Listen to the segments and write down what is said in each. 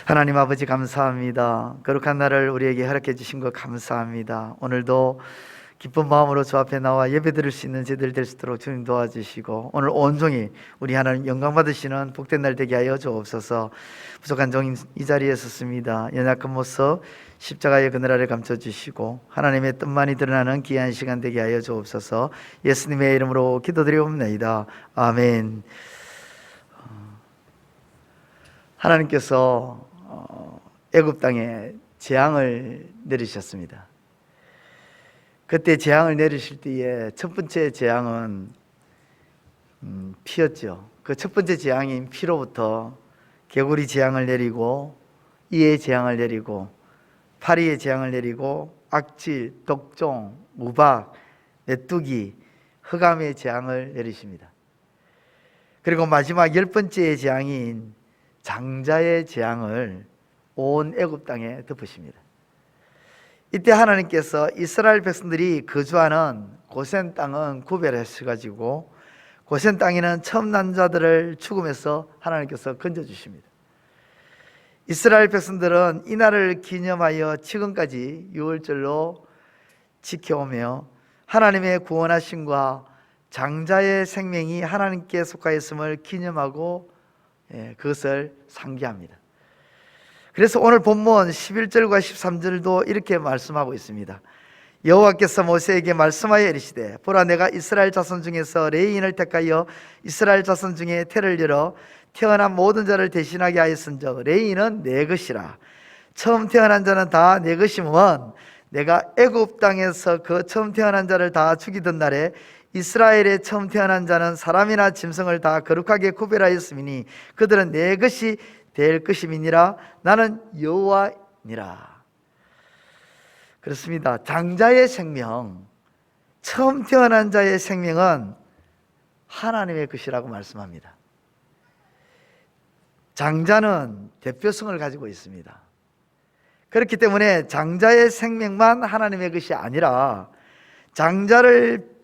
하나님 아버지 감사합니다. 거룩한 날을 우리에게 허락해 주신 것 감사합니다. 오늘도 기쁜 마음으로 주 앞에 나와 예배드릴 수 있는 저희들 될 수 있도록 주님 도와주시고, 오늘 온종일 우리 하나님 영광 받으시는 복된 날 되게 하여 주옵소서. 부족한 종인 이 자리에 섰습니다. 연약한 모습 십자가의 그늘 아래 감춰주시고 하나님의 뜻만이 드러나는 귀한 시간 되게 하여 주옵소서. 예수님의 이름으로 기도드리옵나이다. 아멘. 하나님께서 애굽 땅에 재앙을 내리셨습니다. 그때 재앙을 내리실 때에 첫 번째 재앙은 피였죠. 그 첫 번째 재앙인 피로부터 개구리 재앙을 내리고, 이의 재앙을 내리고, 파리의 재앙을 내리고, 악질, 독종, 우박, 메뚜기, 흑암의 재앙을 내리십니다. 그리고 마지막 10번째의 재앙인 장자의 재앙을 온 애굽 땅에 덮으십니다. 이때 하나님께서 이스라엘 백성들이 거주하는 고센 땅은 구별하셔가지고 고센 땅에는 처음 난 자들을 죽음에서 하나님께서 건져주십니다. 이스라엘 백성들은 이날을 기념하여 지금까지 유월절로 지켜오며 하나님의 구원하심과 장자의 생명이 하나님께 속하였음을 기념하고 그것을 상기합니다. 그래서 오늘 본문 11절과 13절도 이렇게 말씀하고 있습니다. 여호와께서 모세에게 말씀하여 이르시되, 보라, 내가 이스라엘 자손 중에서 레위인을 택하여 이스라엘 자손 중에 태를 열어 태어난 모든 자를 대신하게 하였은즉 레위인은 내 것이라. 처음 태어난 자는 다 내 것이면 내가 애굽 땅에서 그 처음 태어난 자를 다 죽이던 날에 이스라엘의 처음 태어난 자는 사람이나 짐승을 다 거룩하게 구별하였음이니 그들은 내 것이 될 것임이니라. 나는 여호와니라. 그렇습니다. 장자의 생명, 처음 태어난 자의 생명은 하나님의 것이라고 말씀합니다. 장자는 대표성을 가지고 있습니다. 그렇기 때문에 장자의 생명만 하나님의 것이 아니라 장자를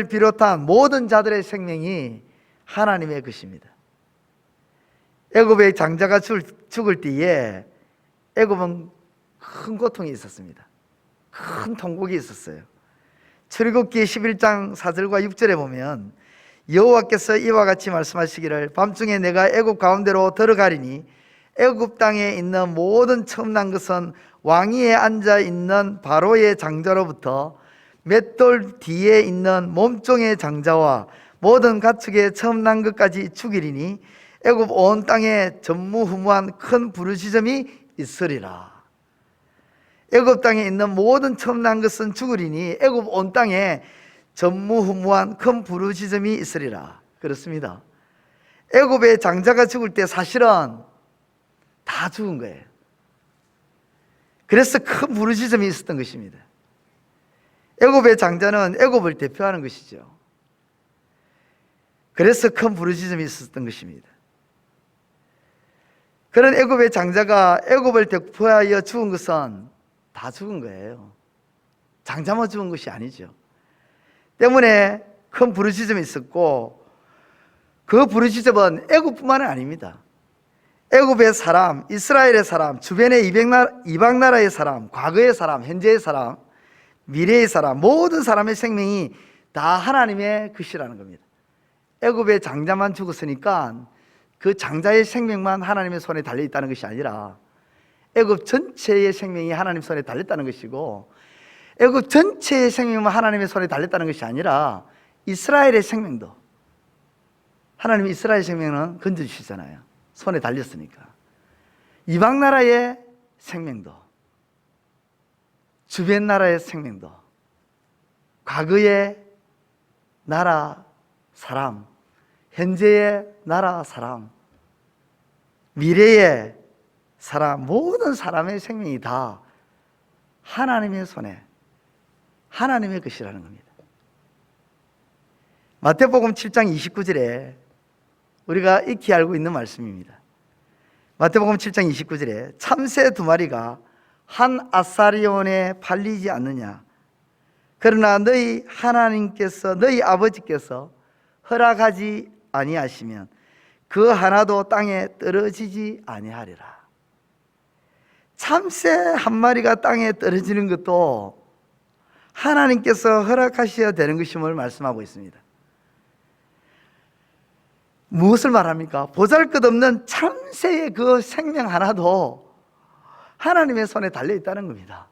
비롯한 모든 자들의 생명이 하나님의 것입니다. 애굽의 장자가 죽을 때에 애굽은 큰 고통이 있었습니다. 큰 통곡이 있었어요. 출애굽기 11장 4절과 6절에 보면 여호와께서 이와 같이 말씀하시기를, 밤중에 내가 애굽 가운데로 들어가리니 애굽 땅에 있는 모든 처음 난 것은 왕위에 앉아 있는 바로의 장자로부터 맷돌 뒤에 있는 몸종의 장자와 모든 가축의 처음 난 것까지 죽이리니 애굽 온 땅에 전무후무한 큰 부르짖음이 있으리라. 애굽 땅에 있는 모든 처음 난 것은 죽으리니 애굽 온 땅에 전무후무한 큰 부르짖음이 있으리라. 그렇습니다. 애굽의 장자가 죽을 때 사실은 다 죽은 거예요. 그래서 큰 부르짖음이 있었던 것입니다. 애굽의 장자는 애굽을 대표하는 것이죠. 그래서 큰 부르짖음이 있었던 것입니다. 그런 애굽의 장자가 애굽을 대표하여 죽은 것은 다 죽은 거예요. 장자만 죽은 것이 아니죠. 때문에 큰 부르짖음이 있었고, 그 부르짖음은 애굽뿐만 아닙니다. 애굽의 사람, 이스라엘의 사람, 주변의 이방 나라의 사람, 과거의 사람, 현재의 사람, 미래의 사람, 모든 사람의 생명이 다 하나님의 것이라는 겁니다. 애굽의 장자만 죽었으니까 그 장자의 생명만 하나님의 손에 달려있다는 것이 아니라 애굽 전체의 생명이 하나님 손에 달렸다는 것이고, 애굽 전체의 생명만 하나님의 손에 달렸다는 것이 아니라 이스라엘의 생명도, 하나님이 이스라엘 생명은 건져주시잖아요. 손에 달렸으니까. 이방 나라의 생명도, 주변 나라의 생명도, 과거의 나라 사람, 현재의 나라 사람, 미래의 사람, 모든 사람의 생명이 다 하나님의 손에, 하나님의 것이라는 겁니다. 마태복음 7장 29절에 우리가 익히 알고 있는 말씀입니다. 마태복음 7장 29절에 참새 2마리가 한 아사리온에 팔리지 않느냐. 그러나 너희 하나님께서, 너희 아버지께서 허락하지 아니하시면 그 하나도 땅에 떨어지지 아니하리라. 참새 한 마리가 땅에 떨어지는 것도 하나님께서 허락하셔야 되는 것임을 말씀하고 있습니다. 무엇을 말합니까? 보잘것없는 참새의 그 생명 하나도 하나님의 손에 달려있다는 겁니다.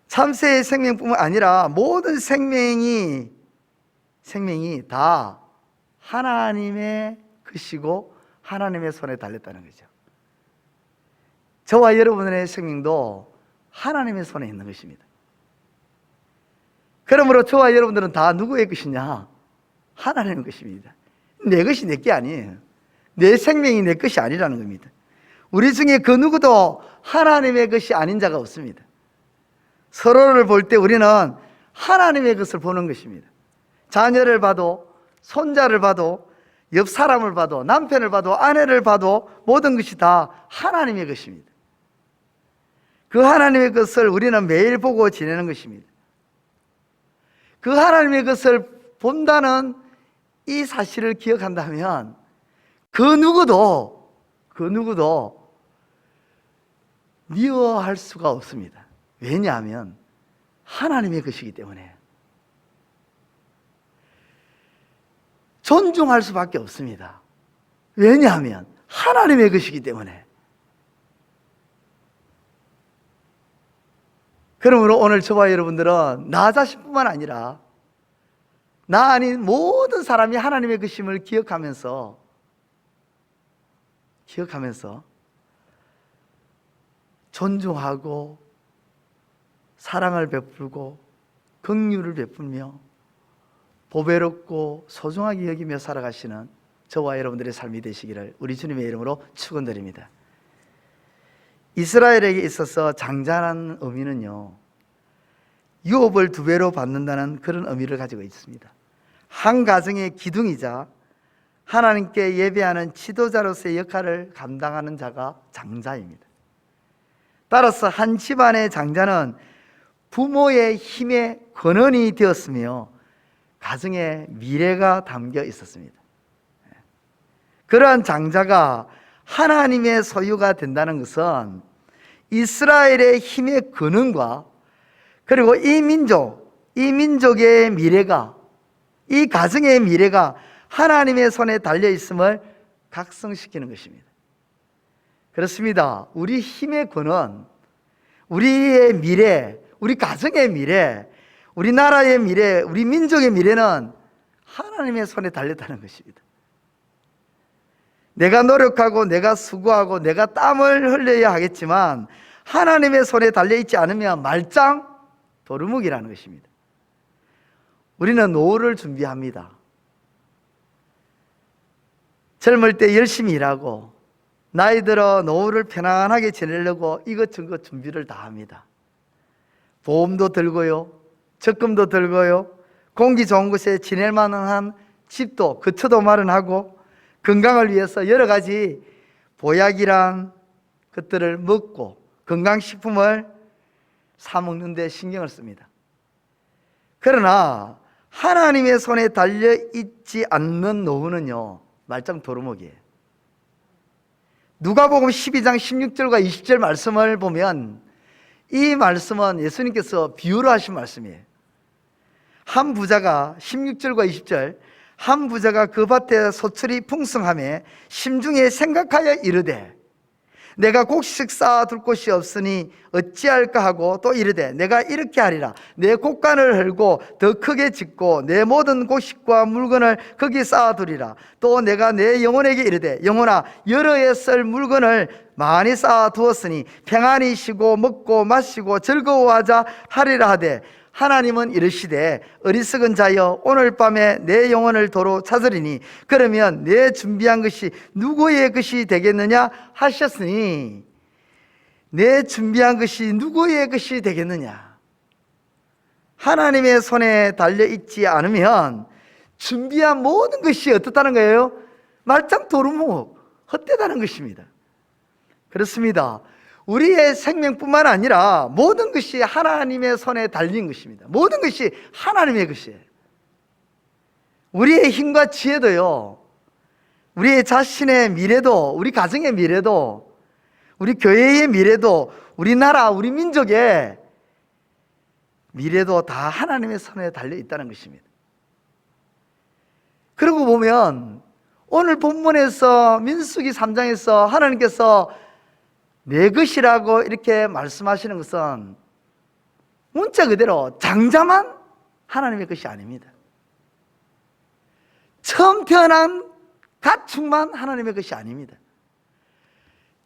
참새의 생명뿐만 아니라 모든 생명이 다 하나님의 것이고 하나님의 손에 달렸다는 거죠. 저와 여러분의 생명도 하나님의 손에 있는 것입니다. 그러므로 저와 여러분들은 다 누구의 것이냐? 하나님의 것입니다. 내 것이 내 게 아니에요. 내 생명이 내 것이 아니라는 겁니다. 우리 중에 그 누구도 하나님의 것이 아닌 자가 없습니다. 서로를 볼 때 우리는 하나님의 것을 보는 것입니다. 자녀를 봐도, 손자를 봐도, 옆 사람을 봐도, 남편을 봐도, 아내를 봐도 모든 것이 다 하나님의 것입니다. 그 하나님의 것을 우리는 매일 보고 지내는 것입니다. 그 하나님의 것을 본다는 이 사실을 기억한다면 그 누구도 미워할 수가 없습니다. 왜냐하면 하나님의 것이기 때문에. 존중할 수밖에 없습니다. 왜냐하면 하나님의 것이기 때문에. 그러므로 오늘 저와 여러분들은 나 자신뿐만 아니라 나 아닌 모든 사람이 하나님의 것임을 기억하면서 존중하고 사랑을 베풀고 긍휼을 베풀며 보배롭고 소중하게 여기며 살아가시는 저와 여러분들의 삶이 되시기를 우리 주님의 이름으로 축원드립니다. 이스라엘에게 있어서 장자라는 의미는요, 유업을 2배로 받는다는 그런 의미를 가지고 있습니다. 한 가정의 기둥이자 하나님께 예배하는 지도자로서의 역할을 감당하는 자가 장자입니다. 따라서 한 집안의 장자는 부모의 힘의 근원이 되었으며 가정의 미래가 담겨 있었습니다. 그러한 장자가 하나님의 소유가 된다는 것은 이스라엘의 힘의 근원과 그리고 이 민족의 미래가, 이 가정의 미래가 하나님의 손에 달려 있음을 각성시키는 것입니다. 그렇습니다. 우리 힘의 근원, 우리의 미래, 우리 가정의 미래, 우리 나라의 미래, 우리 민족의 미래는 하나님의 손에 달렸다는 것입니다. 내가 노력하고 내가 수고하고 내가 땀을 흘려야 하겠지만 하나님의 손에 달려있지 않으면 말짱 도루묵이라는 것입니다. 우리는 노후를 준비합니다. 젊을 때 열심히 일하고 나이 들어 노후를 편안하게 지내려고 이것저것 준비를 다 합니다. 보험도 들고요, 적금도 들고요, 공기 좋은 곳에 지낼 만한 집도 거처도 마련하고 건강을 위해서 여러 가지 보약이란 것들을 먹고 건강식품을 사 먹는 데 신경을 씁니다. 그러나 하나님의 손에 달려있지 않는 노후는요, 말짱 도루묵이에요. 누가복음 12장 16절과 20절 말씀을 보면 이 말씀은 예수님께서 비유로 하신 말씀이에요. 한 부자가 16절과 20절, 한 부자가 그 밭에 소출이 풍성하며 심중에 생각하여 이르되 내가 곡식 쌓아둘 곳이 없으니 어찌할까 하고 또 이르되 내가 이렇게 하리라. 내 곡간을 헐고 더 크게 짓고 내 모든 곡식과 물건을 거기 쌓아두리라. 또 내가 내 영혼에게 이르되 영혼아 여러 해 쓸 물건을 많이 쌓아두었으니 평안히 쉬고 먹고 마시고 즐거워하자 하리라 하되 하나님은 이르시되 어리석은 자여 오늘 밤에 내 영혼을 도로 찾으리니 그러면 내 준비한 것이 누구의 것이 되겠느냐 하셨으니 내 준비한 것이 누구의 것이 되겠느냐. 하나님의 손에 달려있지 않으면 준비한 모든 것이 어떻다는 거예요? 말짱 도루묵, 헛되다는 것입니다. 그렇습니다. 우리의 생명뿐만 아니라 모든 것이 하나님의 손에 달린 것입니다. 모든 것이 하나님의 것이에요. 우리의 힘과 지혜도요, 우리의 자신의 미래도, 우리 가정의 미래도, 우리 교회의 미래도, 우리나라, 우리 민족의 미래도 다 하나님의 손에 달려 있다는 것입니다. 그러고 보면 오늘 본문에서 민수기 3장에서 하나님께서 내 것이라고 이렇게 말씀하시는 것은 문자 그대로 장자만 하나님의 것이 아닙니다. 처음 태어난 가축만 하나님의 것이 아닙니다.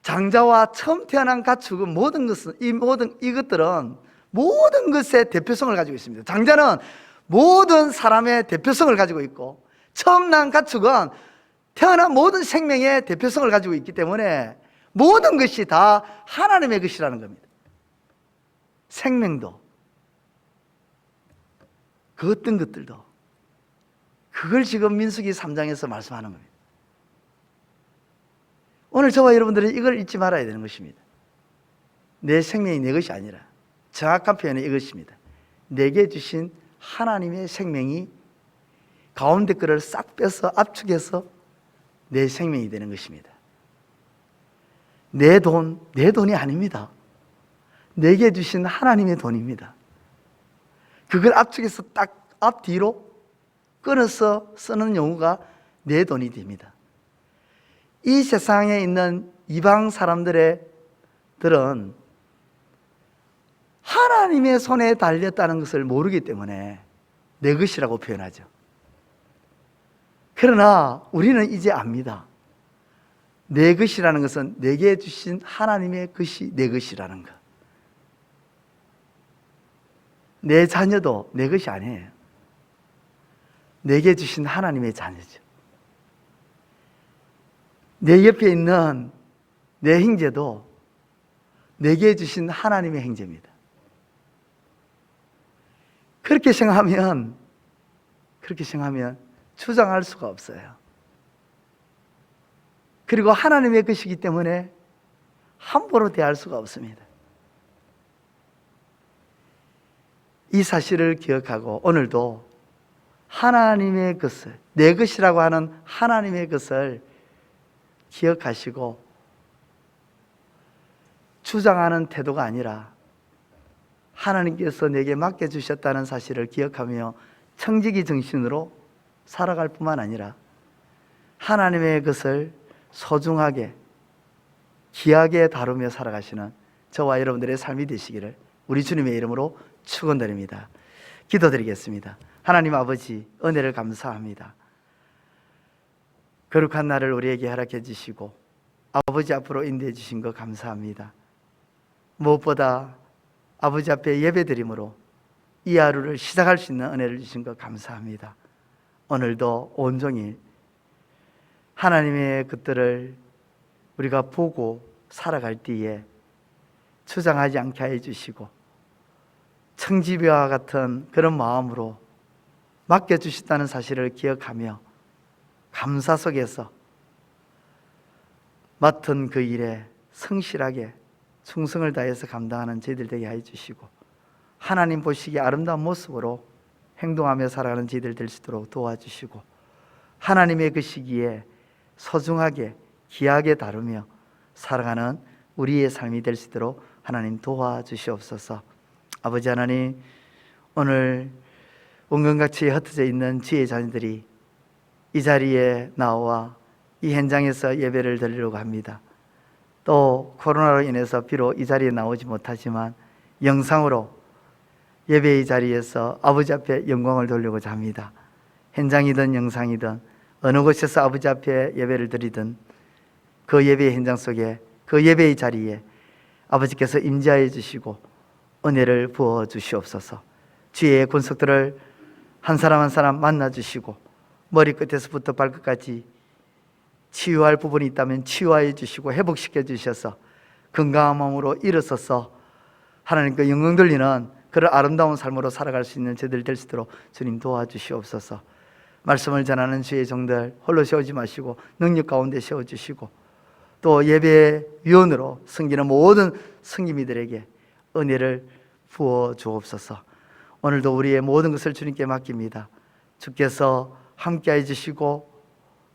장자와 처음 태어난 가축은 모든 것은, 이것들은 모든 것의 대표성을 가지고 있습니다. 장자는 모든 사람의 대표성을 가지고 있고, 처음 난 가축은 태어난 모든 생명의 대표성을 가지고 있기 때문에 모든 것이 다 하나님의 것이라는 겁니다. 생명도, 그 어떤 것들도. 그걸 지금 민수기 3장에서 말씀하는 겁니다. 오늘 저와 여러분들은 이걸 잊지 말아야 되는 것입니다. 내 생명이 내 것이 아니라, 정확한 표현은 이것입니다. 내게 주신 하나님의 생명이 가운데 거를 싹 빼서 압축해서 내 생명이 되는 것입니다. 내 돈이 아닙니다. 내게 주신 하나님의 돈입니다. 그걸 압축해서 딱 앞뒤로 끊어서 쓰는 용어가 내 돈이 됩니다. 이 세상에 있는 이방 사람들은 하나님의 손에 달렸다는 것을 모르기 때문에 내 것이라고 표현하죠. 그러나 우리는 이제 압니다. 내 것이라는 것은 내게 주신 하나님의 것이 내 것이라는 것. 내 자녀도 내 것이 아니에요. 내게 주신 하나님의 자녀죠. 내 옆에 있는 내 형제도 내게 주신 하나님의 형제입니다. 그렇게 생각하면 주장할 수가 없어요. 그리고 하나님의 것이기 때문에 함부로 대할 수가 없습니다. 이 사실을 기억하고 오늘도 하나님의 것을, 내 것이라고 하는 하나님의 것을 기억하시고 주장하는 태도가 아니라 하나님께서 내게 맡겨주셨다는 사실을 기억하며 청지기 정신으로 살아갈 뿐만 아니라 하나님의 것을 소중하게 귀하게 다루며 살아가시는 저와 여러분들의 삶이 되시기를 우리 주님의 이름으로 축원드립니다. 기도드리겠습니다. 하나님 아버지, 은혜를 감사합니다. 거룩한 날을 우리에게 허락해 주시고 아버지 앞으로 인도해 주신 것 감사합니다. 무엇보다 아버지 앞에 예배드림으로 이 하루를 시작할 수 있는 은혜를 주신 것 감사합니다. 오늘도 온종일 하나님의 것들을 우리가 보고 살아갈 때에 주장하지 않게 해 주시고 청지기와 같은 그런 마음으로 맡겨주셨다는 사실을 기억하며 감사 속에서 맡은 그 일에 성실하게 충성을 다해서 감당하는 저희들 되게 해 주시고 하나님 보시기에 아름다운 모습으로 행동하며 살아가는 저희들 될 수 있도록 도와주시고 하나님의 그 시기에 소중하게 귀하게 다루며 살아가는 우리의 삶이 될 수 있도록 하나님 도와주시옵소서. 아버지 하나님, 오늘 온갖같이 흩어져 있는 주의 자녀들이 이 자리에 나와 이 현장에서 예배를 드리려고 합니다. 또 코로나로 인해서 비록 이 자리에 나오지 못하지만 영상으로 예배의 자리에서 아버지 앞에 영광을 돌리고자 합니다. 현장이든 영상이든 어느 곳에서 아버지 앞에 예배를 드리든 그 예배의 현장 속에 그 예배의 자리에 아버지께서 임재하여 주시고 은혜를 부어 주시옵소서. 주의 권속들을 한 사람 한 사람 만나 주시고 머리끝에서부터 발끝까지 치유할 부분이 있다면 치유하여 주시고 회복시켜 주셔서 건강한 몸으로 일어서서 하나님께 영광 돌리는 그런 아름다운 삶으로 살아갈 수 있는 저들 될 수 있도록 주님 도와주시옵소서. 말씀을 전하는 주의 종들 홀로 세우지 마시고 능력 가운데 세워주시고 또 예배 위원으로 섬기는 모든 성기미들에게 은혜를 부어 주옵소서. 오늘도 우리의 모든 것을 주님께 맡깁니다. 주께서 함께해 주시고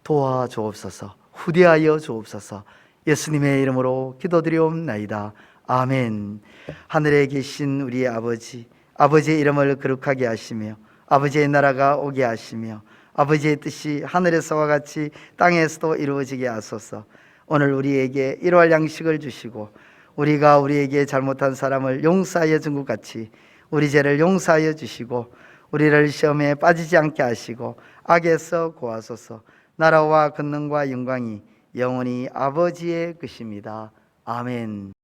도와주옵소서. 후대하여 주옵소서. 예수님의 이름으로 기도드리옵나이다. 아멘. 하늘에 계신 우리 아버지, 아버지의 이름을 거룩하게 하시며 아버지의 나라가 오게 하시며 아버지의 뜻이 하늘에서와 같이 땅에서도 이루어지게 하소서. 오늘 우리에게 일용할 양식을 주시고 우리가 우리에게 잘못한 사람을 용서하여 준 것 같이 우리 죄를 용서하여 주시고 우리를 시험에 빠지지 않게 하시고 악에서 구하소서. 나라와 권능과 영광이 영원히 아버지의 것입니다. 아멘.